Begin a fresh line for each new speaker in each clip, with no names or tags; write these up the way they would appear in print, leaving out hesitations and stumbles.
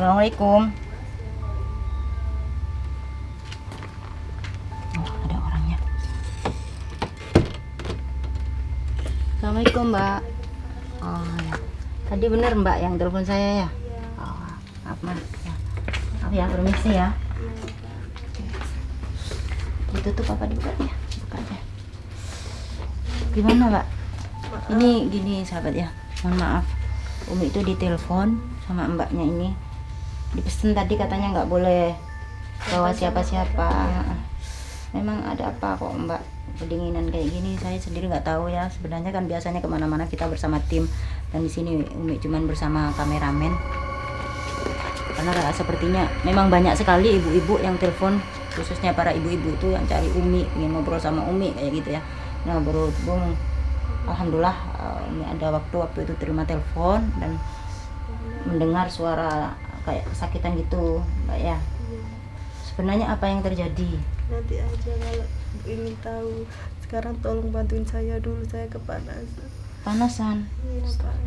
Assalamualaikum. Oh, ada orangnya. Assalamualaikum, Mbak. Oh ya. Tadi bener Mbak yang telepon saya ya? Oh, maaf Mas. Ya. Maaf ya, permisi ya. Ditutup apa dibuka ya? Buka aja. Gimana Mbak? Ini gini sahabat ya. Mohon maaf. Umi itu ditelepon sama mbaknya ini. Dipesen tadi katanya nggak boleh bawa siapa-siapa. Memang ada apa kok Mbak kedinginan kayak gini? Saya sendiri nggak tahu ya. Sebenarnya kan biasanya kemana-mana kita bersama tim, dan di sini Umi cuman bersama kameramen. Karena sepertinya memang banyak sekali ibu-ibu yang telepon, khususnya para ibu-ibu itu yang cari Umi, ingin ngobrol sama Umi kayak gitu ya. Nah berhubung alhamdulillah Umi ada waktu itu terima telepon dan mendengar suara kayak kesakitan gitu Mbak ya. Sebenarnya apa yang terjadi?
Nanti aja kalau ingin tahu. Sekarang tolong bantuin saya dulu, saya kepanasan.
Panasan.
Iya, Pak.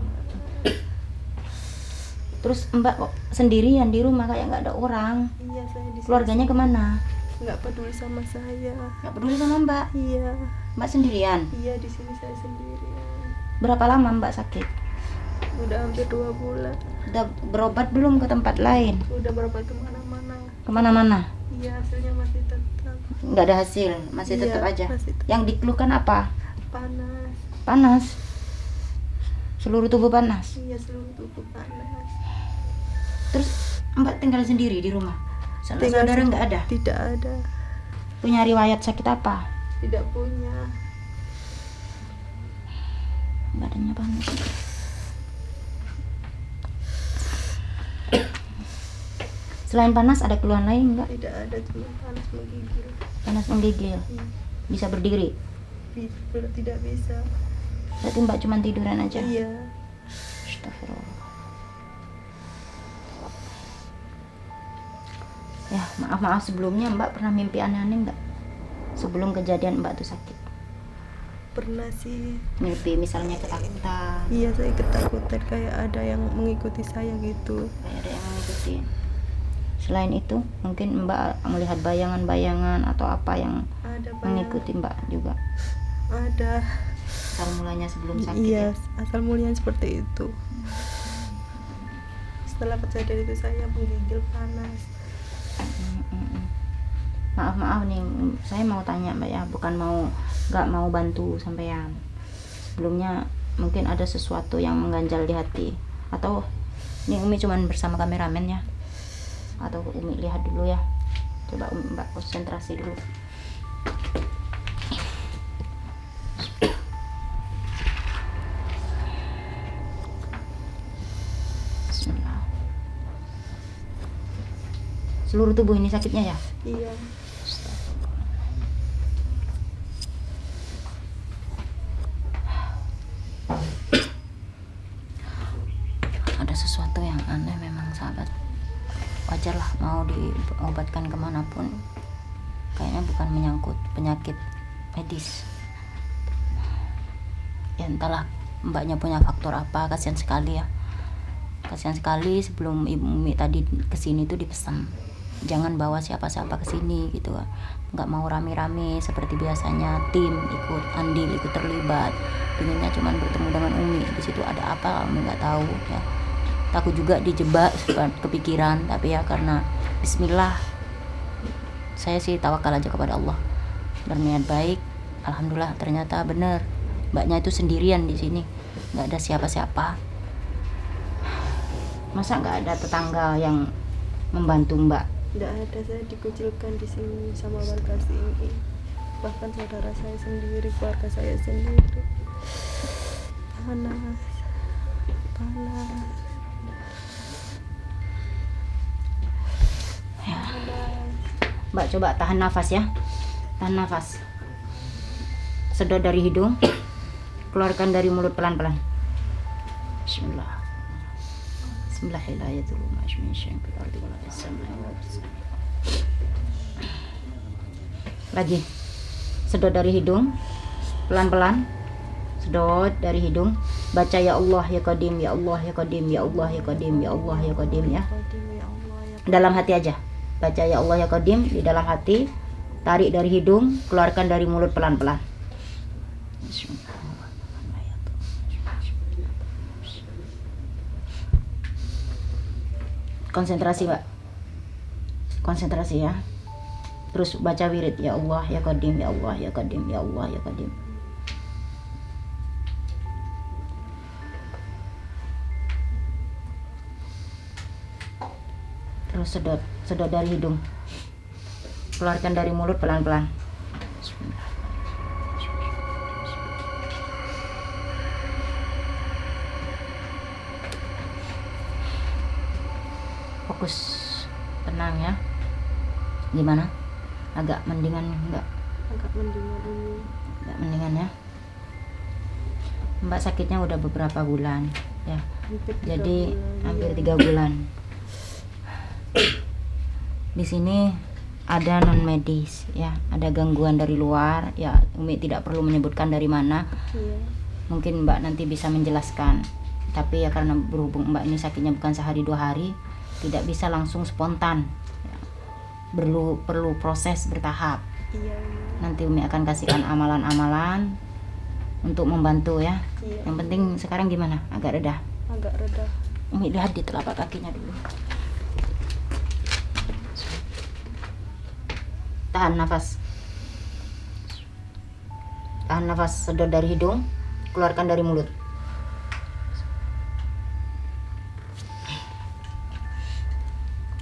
Terus Mbak kok sendirian di rumah kayak nggak ada orang?
Iya, saya di sini.
Keluarganya kemana?
Nggak peduli sama saya.
Nggak peduli sama Mbak?
Iya.
Mbak sendirian?
Iya, di sini saya sendirian.
Berapa lama Mbak sakit?
Udah hampir 2 bulan.
Udah berobat belum ke tempat lain?
Udah berobat kemana-mana.
Kemana-mana?
Iya, hasilnya masih tetap.
Nggak ada hasil, masih
Iya,
tetap aja.
masih tetap.
Yang dikeluhkan apa?
Panas.
Panas? Seluruh tubuh panas?
Iya, seluruh tubuh panas.
Terus Mbak tinggal sendiri di rumah?
Tinggal
Saudara nggak ada?
Tidak ada.
Punya riwayat sakit apa?
Tidak punya.
Badannya panas. Selain panas ada keluhan lain nggak?
Tidak ada, cuma panas menggigil.
Panas menggigil. Bisa berdiri?
Tidak bisa.
Berarti Mbak cuma tiduran aja?
Iya.
Astagfirullah. Ya maaf sebelumnya Mbak pernah mimpi aneh-aneh nggak? Sebelum kejadian Mbak tuh sakit?
Pernah sih.
Mimpi misalnya ketakutan?
Iya, saya ketakutan kayak ada yang mengikuti saya gitu.
Kayak ada yang mengikuti. Selain itu mungkin Mbak melihat bayangan-bayangan atau apa yang
Ada
mengikuti Mbak juga?
Ada.
Asal mulanya sebelum sakit
Iya,
ya?
asal mulanya seperti itu. Setelah kejadian itu saya menggigil panas.
Maaf nih, saya mau tanya Mbak ya, bukan nggak mau bantu sampean. Sebelumnya mungkin ada sesuatu yang mengganjal di hati, atau ini Umi cuman bersama kameramen ya, atau Umi lihat dulu ya. Coba Mbak konsentrasi dulu. Bismillah. Seluruh tubuh ini sakitnya ya?
Iya.
Ada sesuatu yang aneh memang sahabat. Wajar lah mau diobatkan kemanapun, kayaknya bukan menyangkut penyakit medis ya. Entahlah Mbaknya punya faktor apa. Kasihan sekali ya, kasihan sekali. Sebelum Ibu Umi tadi kesini tuh dipesan jangan bawa siapa-siapa kesini gitu. Nggak mau rame-rame seperti biasanya, tim ikut andil, ikut terlibat. Pinginnya cuma bertemu dengan Umi. Di situ ada apa Umi nggak tahu ya. Takut juga dijebak kepikiran, tapi ya karena bismillah, saya sih tawakal aja kepada Allah, berniat baik. Alhamdulillah ternyata benar Mbaknya itu sendirian di sini, nggak ada siapa-siapa. Masa nggak ada tetangga yang membantu Mbak?
Tidak ada, saya dikucilkan di sini sama warga sini. Bahkan saudara saya sendiri, keluarga saya sendiri. Panas.
Ya. Mbak coba tahan nafas ya, tahan nafas. Sedot dari hidung, keluarkan dari mulut pelan-pelan. Bismillah. Bismillahirrahmanirrahim. Lagi. Sedot dari hidung, pelan-pelan. Sedot dari hidung. Baca ya Allah ya Qadim, ya Allah ya Qadim, ya Allah ya Qadim, ya Allah ya Qadim ya.
Qadim, ya Allah ya
Dalam hati aja. Baca ya Allah ya Qadim di dalam hati. Tarik dari hidung, keluarkan dari mulut pelan-pelan. Konsentrasi, Mbak. Konsentrasi ya. Terus baca wirid ya Allah ya Qadim, ya Allah ya Qadim, ya Allah ya Qadim. Terus sedot dari hidung, keluarkan dari mulut pelan-pelan. Fokus, tenang ya. Gimana? Agak mendingan enggak?
agak mendingan Umi.
Agak mendingan ya. Mbak sakitnya udah beberapa bulan ya. Jadi hampir 3 bulan. Di sini ada non medis ya, ada gangguan dari luar ya. Umi tidak perlu menyebutkan dari mana.
Iya.
Mungkin Mbak nanti bisa menjelaskan. Tapi ya karena berhubung Mbak ini sakitnya bukan sehari 2 hari, tidak bisa langsung spontan. Ya. Perlu proses bertahap.
Iya, Umi.
Nanti Umi akan kasihkan amalan-amalan untuk membantu ya.
Iya.
Yang penting sekarang gimana? Agak reda.
Agak reda.
Umi lihat di telapak kakinya dulu. Tahan nafas. Tahan nafas, sedot dari hidung, keluarkan dari mulut.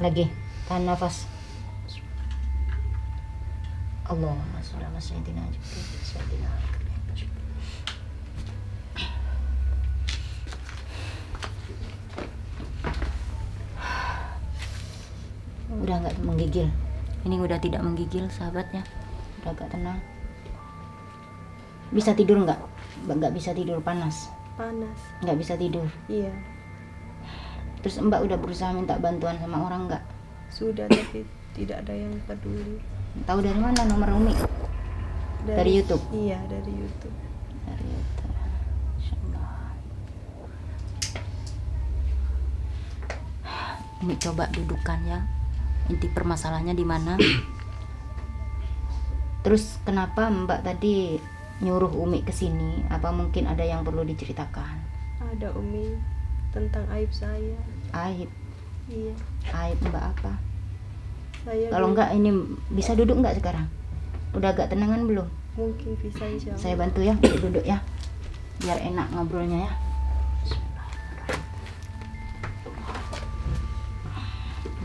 Lagi, tahan nafas. Allahumma sholli ala sayyidina Muhammad. Udah nggak menggigil. Ini udah tidak menggigil sahabatnya. Udah agak tenang. Bisa tidur nggak? Nggak bisa tidur, panas.
Panas.
Nggak bisa tidur.
Iya.
Terus Mbak udah berusaha minta bantuan sama orang nggak?
Sudah, tapi tidak ada yang peduli.
Tahu dari mana nomor Umi? Dari YouTube?
Iya, dari YouTube.
Dari YouTube. Insya Allah. Umi coba dudukan ya. Inti permasalahannya di mana? Terus kenapa Mbak tadi nyuruh Umi ke sini? Apa mungkin ada yang perlu diceritakan?
Ada Umi, tentang aib saya.
Aib.
Iya.
Aib Mbak apa?
Saya
Kalau enggak ini bisa duduk enggak sekarang? Udah agak tenangan belum?
mungkin bisa, insya Allah.
Saya bantu ya untuk duduk ya. Biar enak ngobrolnya ya.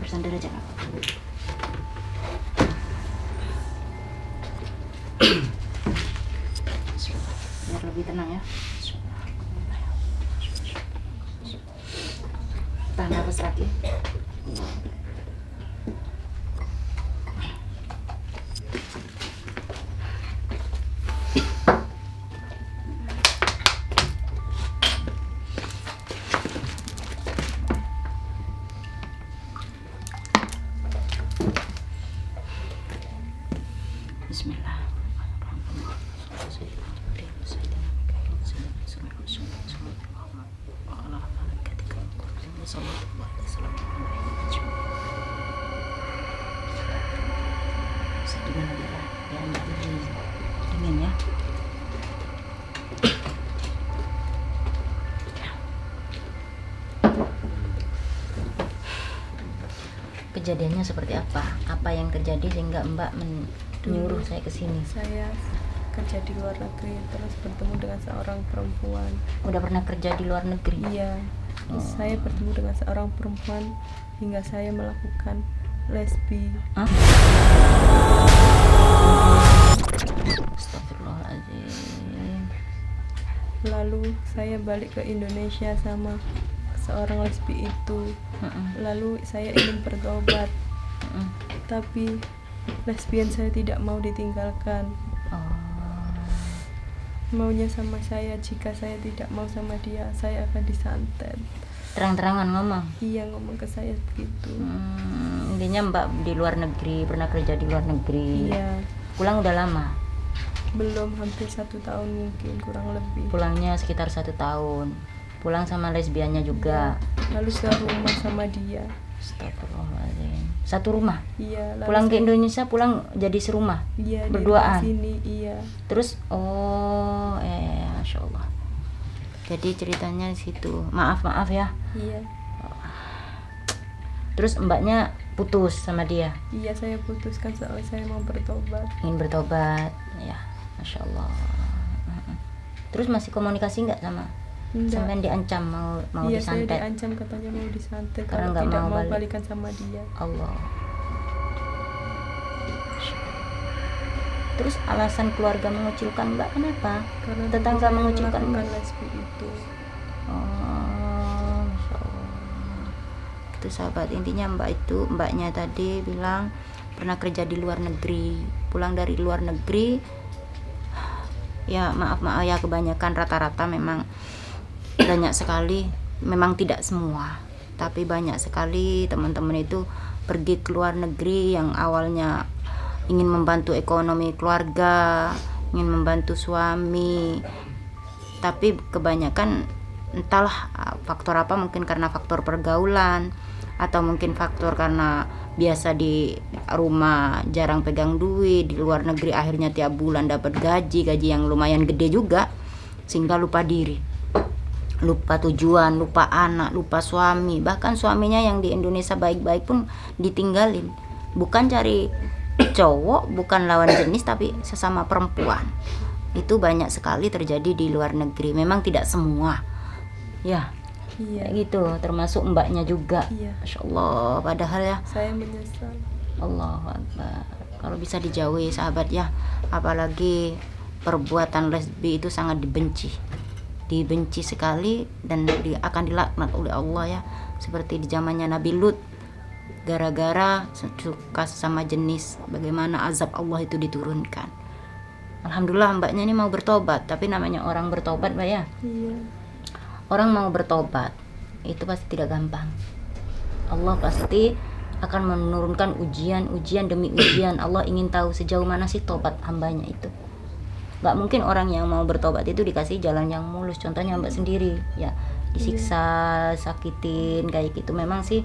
Bersandar aja Kak. Biar lebih tenang ya. Tahan nafas lagi. Dingin ya. Kejadiannya seperti apa? Apa yang terjadi sehingga Mbak menyuruh saya ke sini?
Saya kerja di luar negeri, terus bertemu dengan seorang perempuan.
Udah pernah kerja di luar negeri?
Iya. Terus saya bertemu dengan seorang perempuan hingga saya melakukan lesbi.
Hah? Astagfirullahaladzim.
Lalu saya balik ke Indonesia sama seorang lesbi itu. Lalu saya ingin bertobat, tapi lesbian saya tidak mau ditinggalkan. Maunya sama saya, jika saya tidak mau sama dia, saya akan disantet.
Terang-terangan ngomong?
Iya, ngomong ke saya begitu.
Intinya Mbak di luar negeri, pernah kerja di luar negeri.
Iya.
Pulang udah lama?
Belum, hampir 1 tahun mungkin, kurang lebih.
Pulangnya sekitar 1 tahun. Pulang sama lesbiannya juga.
Lalu serumah sama dia.
Astagfirullahaladzim. Satu rumah.
Iya. Lalu
Pulang ke Indonesia, pulang jadi serumah.
Iya,
berduaan.
di sini, iya.
Terus Masya Allah. Jadi ceritanya di situ. Maaf ya.
Iya.
Terus mbaknya putus sama dia.
Iya, saya putuskan soalnya saya mau bertobat.
Ingin bertobat, ya, Masya Allah. Terus masih komunikasi nggak sama?
Enggak.
Sampai diancam mau
Iya, saya
disantet.
diancam katanya mau disantet
Karena
kalau
nggak
tidak
mau
mau
balik.
balikan sama dia.
Allah. Terus alasan keluarga mengucilkan mbak kenapa?
Karena
Tetangga
saya
mengucilkan
melakukan
mbak.
lesbi itu.
Oh, Masya Allah. Itu sahabat, intinya mbaknya tadi bilang pernah kerja di luar negeri, pulang dari luar negeri. Ya maaf ya, kebanyakan rata-rata memang banyak sekali, memang tidak semua, tapi banyak sekali teman-teman itu pergi ke luar negeri yang awalnya ingin membantu ekonomi keluarga, ingin membantu suami, tapi kebanyakan entahlah faktor apa, mungkin karena faktor pergaulan atau mungkin faktor karena biasa di rumah jarang pegang duit, di luar negeri akhirnya tiap bulan dapat gaji yang lumayan gede juga, sehingga lupa diri, lupa tujuan, lupa anak, lupa suami. Bahkan suaminya yang di Indonesia baik-baik pun ditinggalin, bukan cari cowok, bukan lawan jenis, tapi sesama perempuan. Itu banyak sekali terjadi di luar negeri. Memang tidak semua ya.
Iya.
Kayak gitu, termasuk mbaknya juga.
Iya.
Masya Allah. Padahal ya,
Saya menyesal.
Allahu Akbar. Kalau bisa dijauhi sahabat ya, apalagi perbuatan lesbi itu sangat dibenci sekali, dan akan dilaknat oleh Allah ya, seperti di zamannya Nabi Lut, gara-gara suka sesama jenis, bagaimana azab Allah itu diturunkan. Alhamdulillah mbaknya ini mau bertobat, tapi namanya orang bertobat mbak ya,
Iya.
orang mau bertobat itu pasti tidak gampang. Allah pasti akan menurunkan ujian demi ujian. Allah ingin tahu sejauh mana sih tobat hambanya itu. Gak mungkin orang yang mau bertobat itu dikasih jalan yang mulus. Contohnya mbak sendiri ya, disiksa, sakitin kayak gitu. Memang sih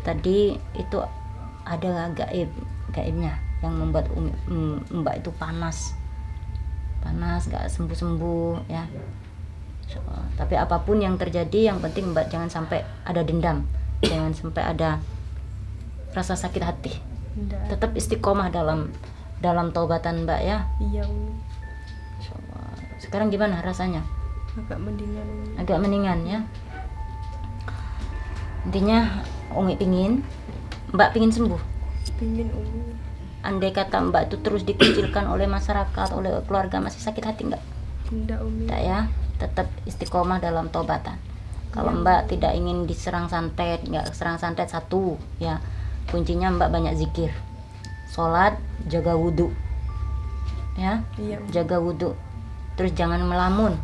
tadi itu ada gaibnya yang membuat mbak itu panas gak sembuh ya. Tapi apapun yang terjadi, yang penting mbak jangan sampai ada dendam, jangan sampai ada rasa sakit hati.
Enggak.
Tetap istiqomah dalam taubatan mbak ya.
Iya, Umi.
Insyaallah. Sekarang gimana rasanya?
Agak mendingan, Umi.
Agak mendingan ya. Intinya Umi mbak pingin sembuh.
Pingin, Umi.
Andai kata mbak itu terus dikucilkan oleh masyarakat, oleh keluarga, masih sakit hati nggak?
Enggak, Umi.
Tidak ya. Tetap istiqomah dalam taubatan. Kalau
Iya.
mbak tidak ingin diserang santet, nggak serang santet, satu ya, kuncinya mbak banyak zikir, sholat, jaga wudhu ya,
Iya, Umi.
jaga wudhu. Terus jangan melamun,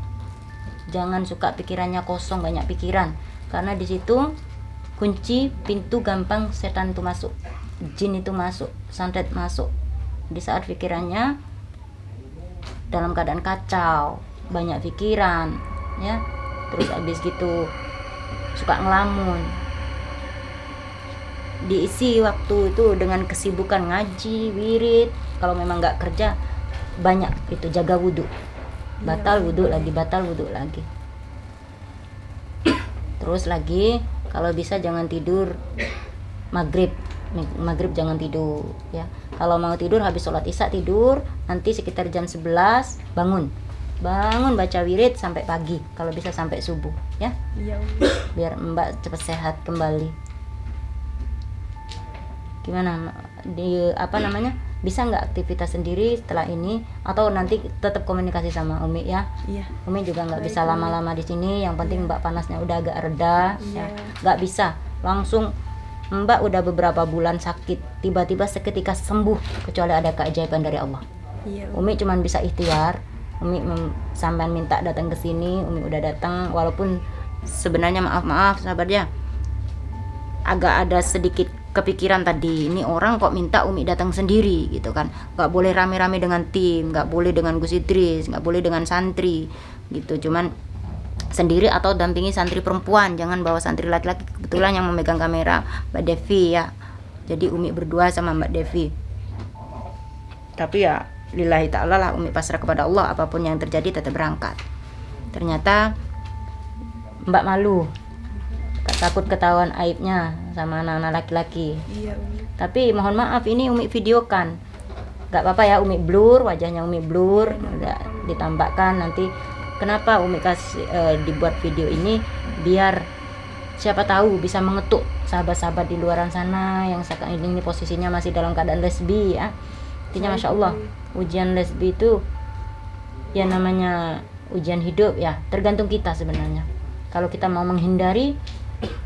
jangan suka pikirannya kosong, banyak pikiran, karena di situ kunci pintu gampang setan itu masuk, jin itu masuk, santet masuk. Di saat pikirannya dalam keadaan kacau, banyak pikiran ya, terus habis gitu suka ngelamun, diisi waktu itu dengan kesibukan ngaji, wirid. Kalau memang nggak kerja, banyak itu jaga wudhu, batal wudhu lagi. Terus lagi kalau bisa jangan tidur maghrib jangan tidur ya. Kalau mau tidur habis sholat isya tidur, nanti sekitar jam 11 bangun baca wirid sampai pagi, kalau bisa sampai subuh ya,
Iya, Umi.
biar mbak cepat sehat kembali. Gimana bisa nggak aktivitas sendiri setelah ini, atau nanti tetap komunikasi sama Umi ya?
Iya.
Umi juga nggak
Baik,
bisa
Umi.
lama-lama di sini, yang penting mbak panasnya udah agak reda ya.
Iya.
Nggak bisa langsung mbak udah beberapa bulan sakit tiba-tiba seketika sembuh, kecuali ada keajaiban dari Allah.
Iya,
Umi
Umi.
cuman bisa ikhtiar. Umi sampean minta datang ke sini, Umi udah datang, walaupun sebenarnya maaf sahabat ya, agak ada sedikit kepikiran tadi, ini orang kok minta Umi datang sendiri gitu kan, nggak boleh rame-rame dengan tim, nggak boleh dengan Gus Idris, nggak boleh dengan santri gitu, cuman sendiri atau dampingi santri perempuan, jangan bawa santri laki-laki. Kebetulan yang memegang kamera Mbak Devi ya, jadi Umi berdua sama Mbak Devi. Tapi ya lillahi ta'ala lah, Umi pasrah kepada Allah, apapun yang terjadi tetap berangkat. Ternyata Mbak malu, takut ketahuan aibnya sama anak-anak laki-laki.
Iya Umi.
Tapi mohon maaf, ini Umi videokan, gak apa-apa ya, Umi blur, wajahnya Umi blur, udah ditambahkan nanti. Kenapa Umi kasih dibuat video ini, biar siapa tahu bisa mengetuk sahabat-sahabat di luaran sana yang saat ini posisinya masih dalam keadaan lesbi ya. Intinya Masya Allah, ujian lesbi itu ya namanya ujian hidup ya, tergantung kita sebenarnya. Kalau kita mau menghindari,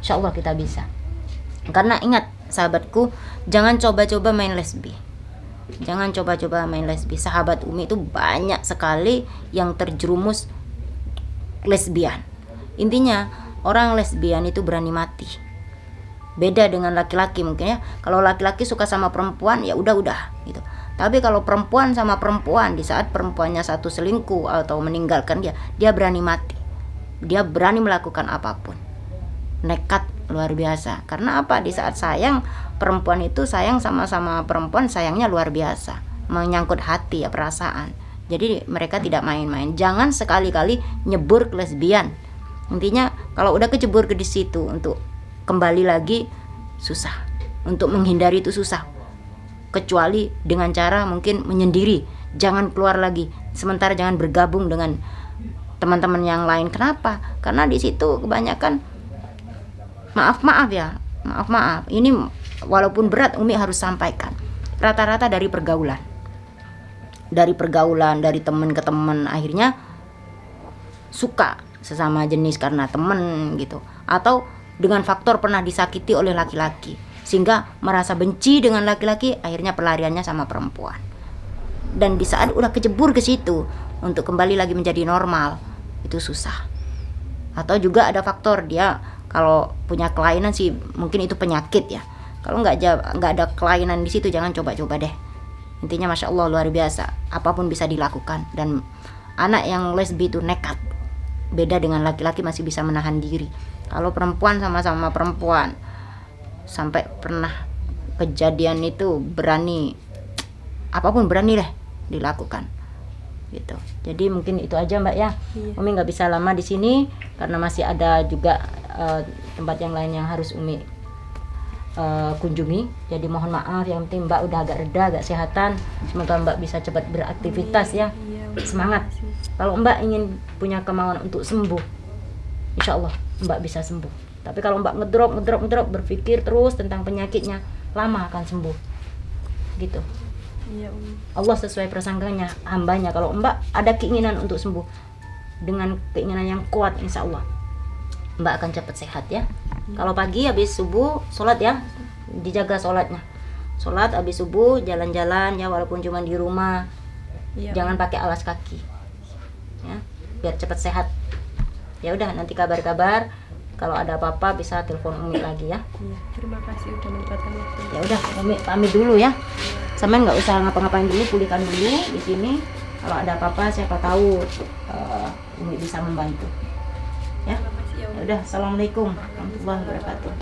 Insya Allah kita bisa. Karena ingat sahabatku, jangan coba-coba main lesbi. Jangan coba-coba main lesbi. Sahabat Umi itu banyak sekali yang terjerumus lesbian. Intinya orang lesbian itu berani mati. Beda dengan laki-laki mungkin ya. Kalau laki-laki suka sama perempuan ya udah gitu. Tapi kalau perempuan sama perempuan, di saat perempuannya satu selingkuh atau meninggalkan dia berani mati. Dia berani melakukan apapun. Nekat luar biasa. Karena apa? Di saat sayang, perempuan itu sayang sama perempuan, sayangnya luar biasa. Menyangkut hati ya, perasaan. Jadi mereka tidak main-main. Jangan sekali-kali nyebur ke lesbian. Intinya kalau udah kecebur ke di situ, untuk kembali lagi susah. Untuk menghindari itu susah. Kecuali dengan cara mungkin menyendiri. Jangan keluar lagi. Sementara jangan bergabung dengan teman-teman yang lain. Kenapa? Karena di situ kebanyakan maaf ya. Ini walaupun berat Umi harus sampaikan. Rata-rata dari pergaulan. Dari teman ke teman, akhirnya suka sesama jenis karena teman gitu, atau dengan faktor pernah disakiti oleh laki-laki sehingga merasa benci dengan laki-laki, akhirnya pelariannya sama perempuan. Dan di saat udah kejebur ke situ, untuk kembali lagi menjadi normal itu susah. Atau juga ada faktor dia kalau punya kelainan sih mungkin itu penyakit ya. Kalau nggak ada kelainan di situ, jangan coba-coba deh. Intinya Masya Allah luar biasa, apapun bisa dilakukan. Dan anak yang lesbi itu nekat, beda dengan laki-laki masih bisa menahan diri. Kalau perempuan sama-sama perempuan, sampai pernah kejadian itu berani, apapun berani deh dilakukan gitu. Jadi mungkin itu aja Mbak ya. Umi nggak bisa lama di sini karena masih ada juga tempat yang lain yang harus Umi kunjungi. Jadi mohon maaf, yang penting Mbak udah agak reda, agak sehatan. Semoga Mbak bisa cepat beraktivitas ya. Semangat. Kalau Mbak ingin punya kemauan untuk sembuh, Insya Allah Mbak bisa sembuh. Tapi kalau Mbak ngedrop berpikir terus tentang penyakitnya, lama akan sembuh gitu. Allah sesuai prasangkanya hambanya. Kalau Mbak ada keinginan untuk sembuh, dengan keinginan yang kuat, Insya Allah Mbak akan cepat sehat ya. Kalau pagi habis subuh sholat ya, dijaga sholatnya. Sholat habis subuh, jalan-jalan ya, walaupun cuma di rumah. Jangan pakai alas kaki ya, biar cepat sehat. Ya udah, nanti kabar-kabar. Kalau ada apa-apa bisa telepon Umi lagi ya.
Terima kasih udah menyempatkan waktu.
Ya udah, Umi pamit dulu ya. Sampean nggak usah ngapa-ngapain dulu, pulihkan dulu di sini. Kalau ada apa-apa siapa tahu Umi bisa membantu. Ya. Ya udah, assalamualaikum warahmatullahi wabarakatuh.